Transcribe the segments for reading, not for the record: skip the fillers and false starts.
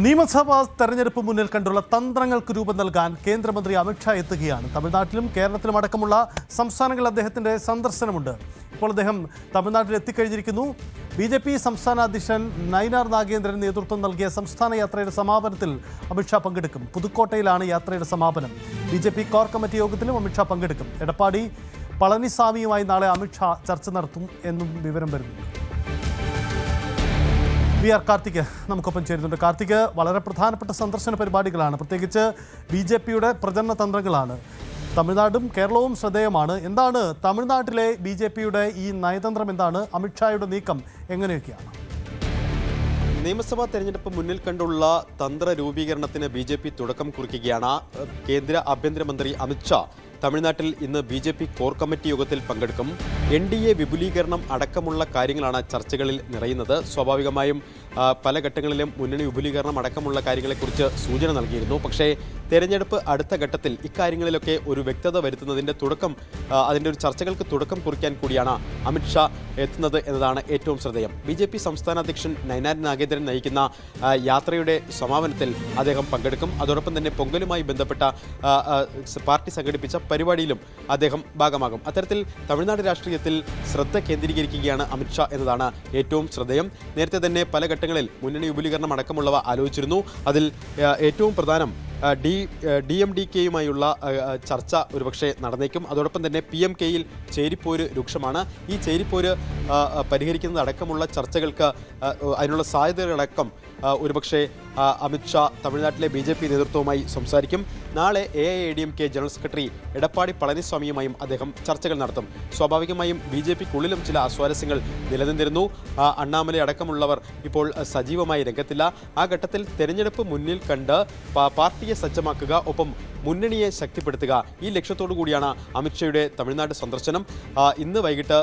നിയമസഭാ തെരഞ്ഞെടുപ്പ് മുന്നിൽ കണ്ടുള്ള തന്ത്രങ്ങൾക്ക് രൂപം നൽകാൻ കേന്ദ്രമന്ത്രി അമിത്ഷാ എത്തുകയാണ്. തമിഴ്നാട്ടിലും കേരളത്തിലും അടക്കമുള്ള സംസ്ഥാനങ്ങളിൽ അദ്ദേഹത്തിൻ്റെ സന്ദർശനമുണ്ട്. ഇപ്പോൾ അദ്ദേഹം തമിഴ്നാട്ടിൽ എത്തിക്കഴിഞ്ഞിരിക്കുന്നു. BJP സംസ്ഥാന അധ്യക്ഷൻ നയിനാർ നാഗേന്ദ്രൻ നേതൃത്വം നൽകിയ സംസ്ഥാന യാത്രയുടെ സമാപനത്തിൽ അമിത്ഷാ പങ്കെടുക്കും. പുതുക്കോട്ടയിലാണ് യാത്രയുടെ സമാപനം. BJP കോർ കമ്മിറ്റി യോഗത്തിലും അമിത്ഷാ പങ്കെടുക്കും. എടപ്പാടി പളനിസ്വാമിയുമായി നാളെ അമിത്ഷാ ചർച്ച നടത്തും എന്നും വിവരം വരുന്നു. കാർത്തിക് നമുക്കൊപ്പം ചേരുന്നുണ്ട്. കാർത്തിക്, വളരെ പ്രധാനപ്പെട്ട സന്ദർശന പരിപാടികളാണ്, പ്രത്യേകിച്ച് BJPയുടെ പ്രചരണ തന്ത്രങ്ങളാണ്. തമിഴ്നാടും കേരളവും ശ്രദ്ധേയമാണ്. എന്താണ് തമിഴ്നാട്ടിലെ BJPയുടെ ഈ നയതന്ത്രം? എന്താണ് അമിത്ഷായുടെ നീക്കം? എങ്ങനെയൊക്കെയാണ്? നിയമസഭാ തെരഞ്ഞെടുപ്പ് മുന്നിൽ കണ്ടുള്ള തന്ത്ര രൂപീകരണത്തിന് BJP തുടക്കം കുറിക്കുകയാണ്. കേന്ദ്ര ആഭ്യന്തരമന്ത്രി അമിത്ഷാ തമിഴ്നാട്ടിൽ ഇന്ന് BJP കോർ കമ്മിറ്റി യോഗത്തിൽ പങ്കെടുക്കും. NDA വിപുലീകരണം അടക്കമുള്ള കാര്യങ്ങളാണ് ചർച്ചകളിൽ നിറയുന്നത്. സ്വാഭാവികമായും പല ഘട്ടങ്ങളിലും മുന്നണി വിപുലീകരണം അടക്കമുള്ള കാര്യങ്ങളെക്കുറിച്ച് സൂചന നൽകിയിരുന്നു. പക്ഷേ തെരഞ്ഞെടുപ്പ് അടുത്ത ഘട്ടത്തിൽ ഇക്കാര്യങ്ങളിലൊക്കെ ഒരു വ്യക്തത വരുത്തുന്നതിൻ്റെ അതിൻ്റെ ഒരു ചർച്ചകൾക്ക് തുടക്കം കുറിക്കാൻ കൂടിയാണ് അമിത്ഷാ എത്തുന്നത് എന്നതാണ് ഏറ്റവും ശ്രദ്ധേയം. BJP സംസ്ഥാന അധ്യക്ഷൻ നയിനാർ നാഗേന്ദ്രൻ നയിക്കുന്ന യാത്രയുടെ സമാപനത്തിൽ അദ്ദേഹം പങ്കെടുക്കും. അതോടൊപ്പം തന്നെ പൊങ്കലുമായി ബന്ധപ്പെട്ട പാർട്ടി സംഘടിപ്പിച്ച പരിപാടിയിലും അദ്ദേഹം ഭാഗമാകും. അത്തരത്തിൽ തമിഴ്നാട് രാഷ്ട്രീയത്തിൽ ശ്രദ്ധ കേന്ദ്രീകരിക്കുകയാണ് അമിത്ഷാ എന്നതാണ് ഏറ്റവും ശ്രദ്ധേയം. നേരത്തെ തന്നെ പല ഘട്ടങ്ങളിൽ മുന്നണി വിപുലീകരണം അടക്കമുള്ളവ ആലോചിച്ചിരുന്നു. അതിൽ ഏറ്റവും പ്രധാനം DMDKയുമായുള്ള ചർച്ച ഒരുപക്ഷെ നടന്നേക്കും. അതോടൊപ്പം തന്നെ PMKയിൽ ചേരിപ്പോര് രൂക്ഷമാണ്. ഈ ചേരിപ്പോര് പരിഹരിക്കുന്നതടക്കമുള്ള ചർച്ചകൾക്ക് അതിനുള്ള സാധ്യതകളടക്കം ഒരുപക്ഷെ അമിത്ഷാ തമിഴ്നാട്ടിലെ BJP നേതൃത്വവുമായി സംസാരിക്കും. നാളെ AIADMK ജനറൽ സെക്രട്ടറി എടപ്പാടി പളനിസ്വാമിയുമായും അദ്ദേഹം ചർച്ചകൾ നടത്തും. സ്വാഭാവികമായും BJPക്കുള്ളിലും ചില അസ്വാരസ്യങ്ങൾ നിലനിന്നിരുന്നു. അണ്ണാമലൈ അടക്കമുള്ളവർ ഇപ്പോൾ സജീവമായി രംഗത്തില്ല. ആ ഘട്ടത്തിൽ തെരഞ്ഞെടുപ്പ് മുന്നിൽ കണ്ട് പാർട്ടിയെ സജ്ജമാക്കുക, ഒപ്പം മുന്നണിയെ ശക്തിപ്പെടുത്തുക, ഈ ലക്ഷ്യത്തോടു കൂടിയാണ് അമിത്ഷായുടെ തമിഴ്നാട് സന്ദർശനം. ഇന്ന് വൈകിട്ട്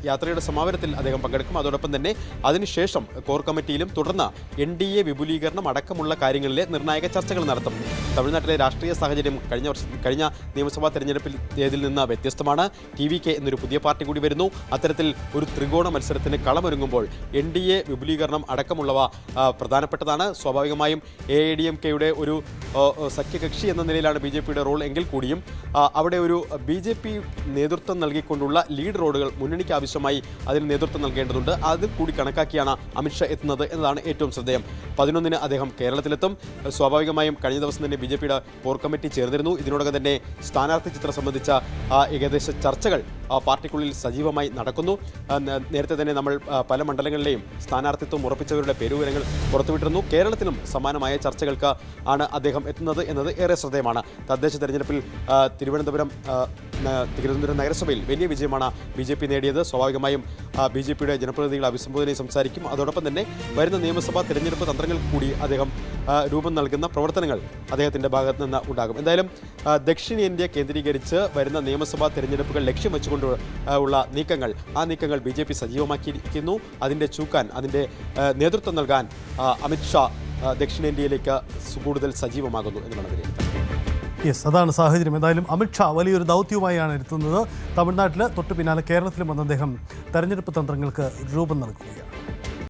യാത്രയുടെ സമാപനത്തിൽ അദ്ദേഹം പങ്കെടുക്കും. അതോടൊപ്പം തന്നെ അതിനുശേഷം കോർ കമ്മിറ്റിയിലും തുടർന്ന് NDA വിപുലീകരണം അടക്കമുള്ള കാര്യങ്ങളിലെ നിർണായക ചർച്ചകൾ നടത്തും. തമിഴ്നാട്ടിലെ രാഷ്ട്രീയ സാഹചര്യം കഴിഞ്ഞ നിയമസഭാ തെരഞ്ഞെടുപ്പിൽ നിന്ന് വ്യത്യസ്തമാണ്. TVK എന്നൊരു പുതിയ പാർട്ടി കൂടി വരുന്നു. അത്തരത്തിൽ ഒരു ത്രികോണ മത്സരത്തിന് കളമൊരുങ്ങുമ്പോൾ NDA വിപുലീകരണം അടക്കമുള്ളവ പ്രധാനപ്പെട്ടതാണ്. സ്വാഭാവികമായും AIADMKയുടെ ഒരു സഖ്യകക്ഷി എന്ന നിലയിലാണ് BJPയുടെ റോൾ എങ്കിൽ കൂടിയും അവിടെ ഒരു BJP നേതൃത്വം നൽകിക്കൊണ്ടുള്ള ലീഡ് റോഡുകൾ മുന്നണിക്ക് ആവശ്യമായി അതിന് നേതൃത്വം നൽകേണ്ടതുണ്ട്. അതിൽ കൂടി കണക്കാക്കിയാണ് അമിത്ഷാ എത്തുന്നത് എന്നതാണ് ഏറ്റവും ശ്രദ്ധേയം. 11-ന് അദ്ദേഹം കേരളത്തിലെത്തും. സ്വാഭാവികമായും കഴിഞ്ഞ ദിവസം തന്നെ BJPയുടെ കോർ കമ്മിറ്റി ചേർന്നിരുന്നു. ഇതിനോടകം തന്നെ സ്ഥാനാർത്ഥി ചിത്രം സംബന്ധിച്ച ഏകദേശ ചർച്ചകൾ പാർട്ടിക്കുള്ളിൽ സജീവമായി നടക്കുന്നു. നേരത്തെ തന്നെ നമ്മൾ പല മണ്ഡലങ്ങളിലെയും സ്ഥാനാർത്ഥിത്വം ഉറപ്പിച്ചവരുടെ പേരുവിവരങ്ങൾ പുറത്തുവിട്ടിരുന്നു. കേരളത്തിലും സമാനമായ ചർച്ചകൾക്ക് ആണ് അദ്ദേഹം എത്തുന്നത് എന്നത് ഏറെ ശ്രദ്ധേയമാണ്. തദ്ദേശ തെരഞ്ഞെടുപ്പിൽ തിരുവനന്തപുരം നഗരസഭയിൽ വലിയ വിജയമാണ് BJP നേടിയത്. സ്വാഭാവികമായും BJPയുടെ ജനപ്രതിനിധികളെ അഭിസംബോധനയിൽ സംസാരിക്കും. അതോടൊപ്പം തന്നെ വരുന്ന നിയമസഭാ തെരഞ്ഞെടുപ്പ് തന്ത്രങ്ങൾക്ക് കൂടി അദ്ദേഹം രൂപം നൽകുന്ന പ്രവർത്തനങ്ങൾ അദ്ദേഹത്തിൻ്റെ ഭാഗത്ത് നിന്ന് ഉണ്ടാകും. എന്തായാലും ദക്ഷിണേന്ത്യ കേന്ദ്രീകരിച്ച് വരുന്ന നിയമസഭാ തെരഞ്ഞെടുപ്പുകൾ ലക്ഷ്യം വെച്ചുകൊണ്ട് ഉള്ള ആ നീക്കങ്ങൾ BJP സജീവമാക്കിയിരിക്കുന്നു. അതിൻ്റെ അതിൻ്റെ നേതൃത്വം നൽകാൻ അമിത്ഷാ ദക്ഷിണേന്ത്യയിലേക്ക് കൂടുതൽ സജീവമാകുന്നു എന്ന് വേണം വിലയിരുത്താൻ. അതാണ് സാഹചര്യം. എന്തായാലും അമിത്ഷാ വലിയൊരു ദൗത്യവുമായാണ് എത്തുന്നത്. തമിഴ്നാട്ടിൽ തൊട്ടു പിന്നാലെ കേരളത്തിലും വന്ന് അദ്ദേഹം തെരഞ്ഞെടുപ്പ് തന്ത്രങ്ങൾക്ക് രൂപം നൽകുകയാണ്.